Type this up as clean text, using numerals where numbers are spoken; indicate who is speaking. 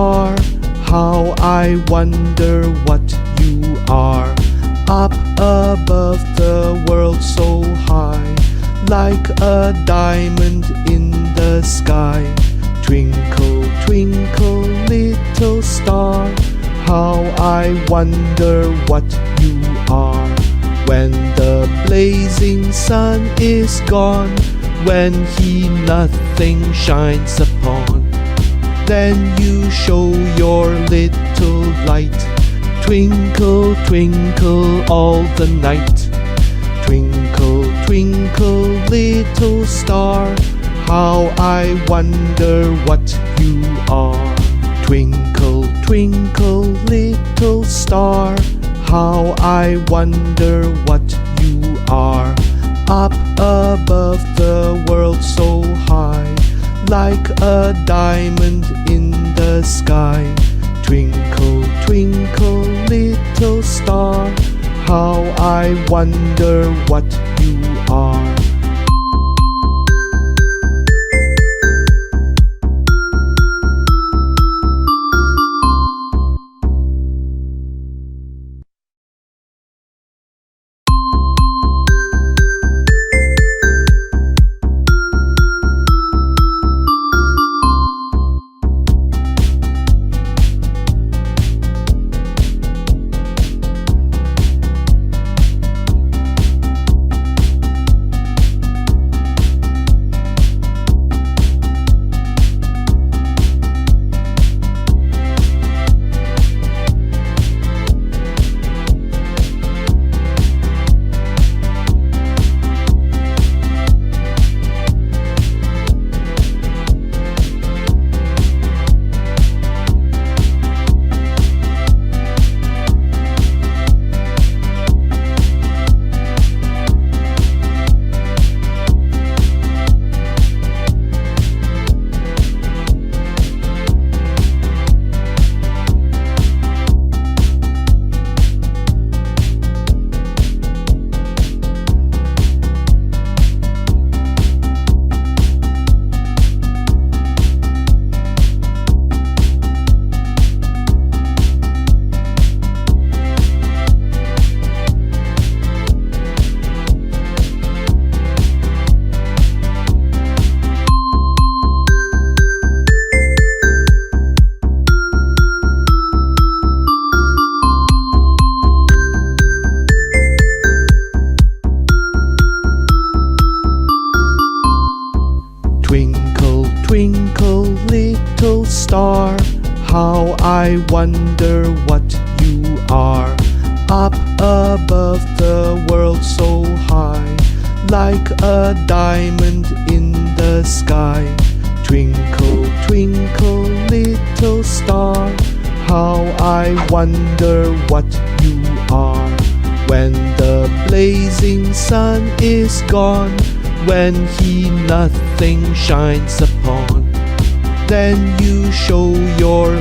Speaker 1: star, how I wonder what you are. Up above the world so high, like a diamond in the sky. Twinkle, twinkle, little star, how I wonder what you are. When the blazing sun is gone, when he nothing shines upon, then you show your little light. Twinkle, twinkle all the night. Twinkle, twinkle, little star, how I wonder what you are. Twinkle, twinkle, little star, how I wonder what you are. Up above the world so high, like a diamond in the sky. Twinkle, twinkle, little star, how I wonder what you are. Twinkle, twinkle, little star, how I wonder what you are. Up above the world so high, like a diamond in the sky. Twinkle, twinkle, little star, how I wonder what you are. When the blazing sun is gone, when he nothing shines upon, then you show your